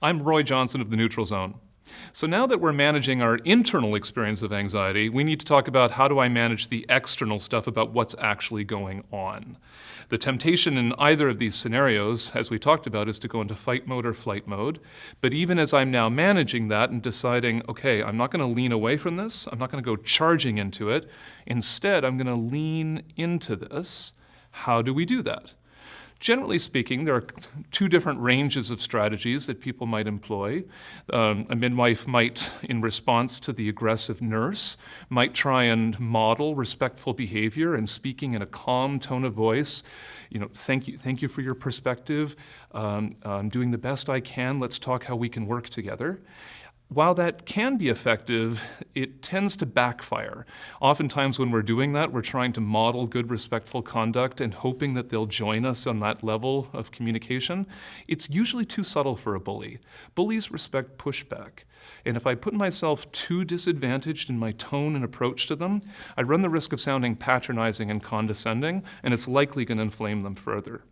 I'm Roy Johnson of the Neutral Zone. So now that we're managing our internal experience of anxiety, we need to talk about how do I manage the external stuff about what's actually going on. The temptation in either of these scenarios, as we talked about, is to go into fight mode or flight mode. But even as I'm now managing that and deciding, okay, I'm not going to lean away from this, I'm not going to go charging into it, instead I'm going to lean into this, how do we do that? Generally speaking, there are two different ranges of strategies that people might employ. A midwife might, in response to the aggressive nurse, might try and model respectful behavior and speaking in a calm tone of voice. Thank you for your perspective. I'm doing the best I can. Let's talk how we can work together. While that can be effective, it tends to backfire. Oftentimes when we're doing that, we're trying to model good, respectful conduct and hoping that they'll join us on that level of communication. It's usually too subtle for a bully. Bullies respect pushback. And if I put myself too disadvantaged in my tone and approach to them, I run the risk of sounding patronizing and condescending, and it's likely going to inflame them further.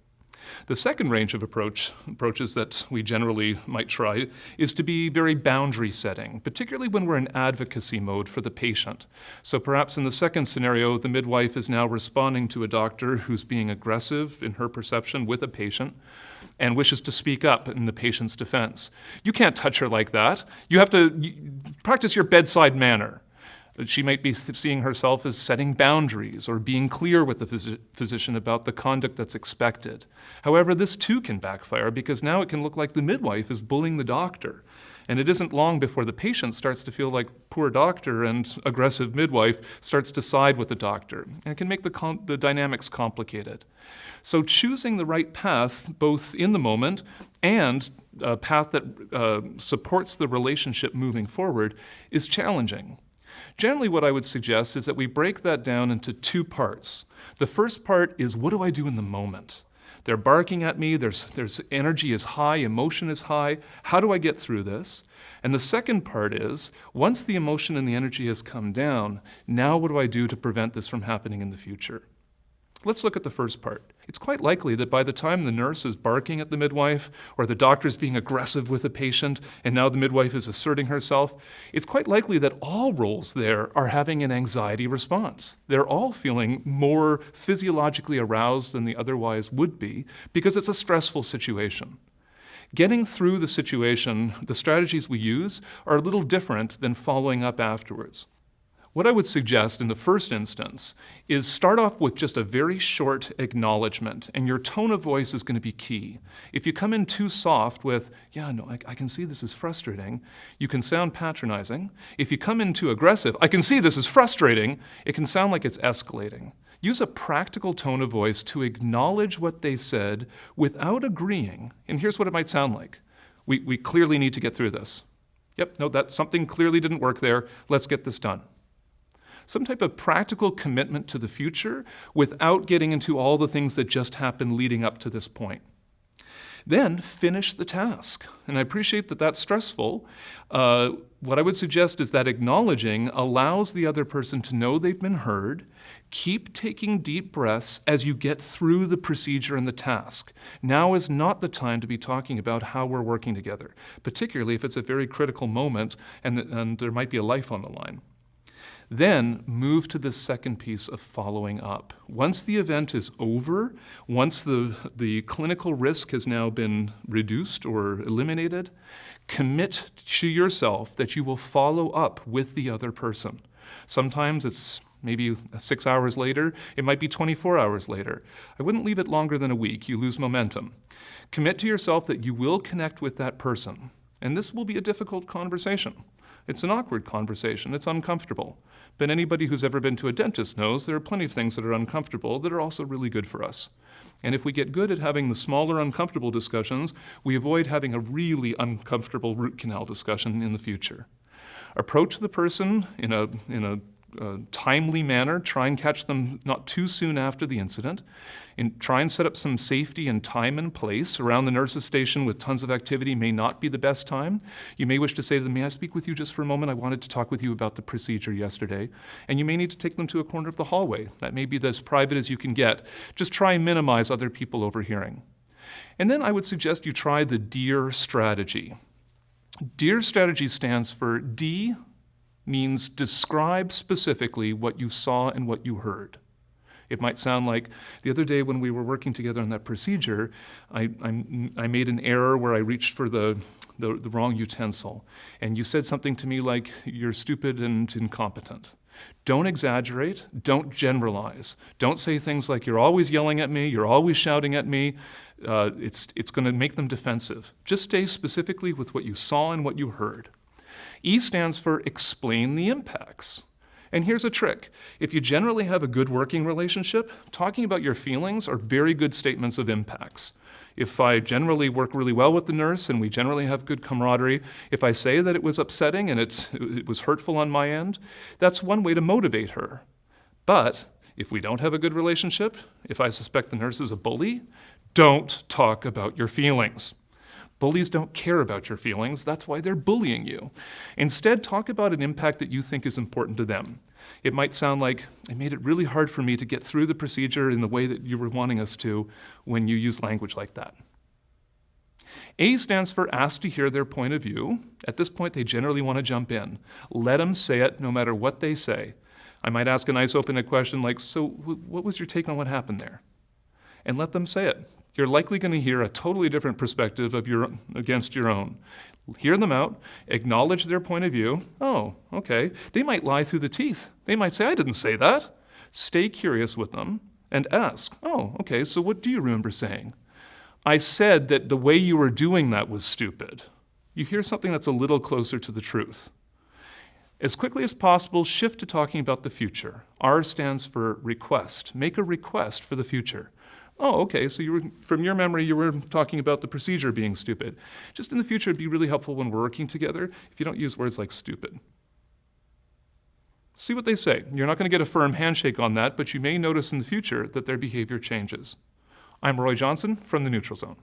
The second range of approaches that we generally might try is to be very boundary setting, particularly when we're in advocacy mode for the patient. So perhaps in the second scenario, the midwife is now responding to a doctor who's being aggressive in her perception with a patient and wishes to speak up in the patient's defense. You can't touch her like that. You have to practice your bedside manner. She might be seeing herself as setting boundaries or being clear with the physician about the conduct that's expected. However, this too can backfire because now it can look like the midwife is bullying the doctor. And it isn't long before the patient starts to feel like poor doctor and aggressive midwife starts to side with the doctor. And it can make the dynamics complicated. So choosing the right path, both in the moment and a path that supports the relationship moving forward, is challenging. Generally, what I would suggest is that we break that down into two parts. The first part is, what do I do in the moment? They're barking at me, there's energy is high, emotion is high. How do I get through this? And the second part is, once the emotion and the energy has come down, now what do I do to prevent this from happening in the future? Let's look at the first part. It's quite likely that by the time the nurse is barking at the midwife or the doctor's being aggressive with a patient and now the midwife is asserting herself, it's quite likely that all roles there are having an anxiety response. They're all feeling more physiologically aroused than they otherwise would be because it's a stressful situation. Getting through the situation, the strategies we use are a little different than following up afterwards. What I would suggest in the first instance is start off with just a very short acknowledgement, and your tone of voice is going to be key. If you come in too soft with, I can see this is frustrating, you can sound patronizing. If you come in too aggressive, I can see this is frustrating, it can sound like it's escalating. Use a practical tone of voice to acknowledge what they said without agreeing, and here's what it might sound like. We clearly need to get through this. That something clearly didn't work there, let's get this done. Some type of practical commitment to the future without getting into all the things that just happened leading up to this point. Then finish the task. And I appreciate that that's stressful. What I would suggest is that acknowledging allows the other person to know they've been heard. Keep taking deep breaths as you get through the procedure and the task. Now is not the time to be talking about how we're working together, particularly if it's a very critical moment and there might be a life on the line. Then move to the second piece of following up. Once the event is over, once the clinical risk has now been reduced or eliminated, commit to yourself that you will follow up with the other person. Sometimes it's maybe 6 hours later, it might be 24 hours later. I wouldn't leave it longer than a week, you lose momentum. Commit to yourself that you will connect with that person, and this will be a difficult conversation. It's an awkward conversation, it's uncomfortable. But anybody who's ever been to a dentist knows there are plenty of things that are uncomfortable that are also really good for us. And if we get good at having the smaller uncomfortable discussions, we avoid having a really uncomfortable root canal discussion in the future. Approach the person in a timely manner. Try and catch them not too soon after the incident. And try and set up some safety and time and place. Around the nurse's station with tons of activity may not be the best time. You may wish to say to them, may I speak with you just for a moment? I wanted to talk with you about the procedure yesterday. And you may need to take them to a corner of the hallway. That may be as private as you can get. Just try and minimize other people overhearing. And then I would suggest you try the DEAR strategy. DEAR strategy stands for D means describe specifically what you saw and what you heard. It might sound like the other day when we were working together on that procedure, I made an error where I reached for the wrong utensil. And you said something to me like, you're stupid and incompetent. Don't exaggerate, don't generalize. Don't say things like, you're always yelling at me, you're always shouting at me. It's going to make them defensive. Just stay specifically with what you saw and what you heard. E stands for explain the impacts. And here's a trick. If you generally have a good working relationship, talking about your feelings are very good statements of impacts. If I generally work really well with the nurse and we generally have good camaraderie, if I say that it was upsetting and it was hurtful on my end, that's one way to motivate her. But if we don't have a good relationship, if I suspect the nurse is a bully, don't talk about your feelings. Bullies don't care about your feelings. That's why they're bullying you. Instead, talk about an impact that you think is important to them. It might sound like, it made it really hard for me to get through the procedure in the way that you were wanting us to when you use language like that. A stands for ask to hear their point of view. At this point, they generally want to jump in. Let them say it no matter what they say. I might ask a nice open-ended question like, so what was your take on what happened there? And let them say it. You're likely going to hear a totally different perspective against your own. Hear them out, acknowledge their point of view. Oh, okay. They might lie through the teeth. They might say, I didn't say that. Stay curious with them and ask, oh, okay, so what do you remember saying? I said that the way you were doing that was stupid. You hear something that's a little closer to the truth. As quickly as possible, shift to talking about the future. R stands for request. Make a request for the future. Oh, okay, so from your memory, you were talking about the procedure being stupid. Just in the future, it'd be really helpful when we're working together if you don't use words like stupid. See what they say. You're not going to get a firm handshake on that, but you may notice in the future that their behavior changes. I'm Roy Johnson from the Neutral Zone.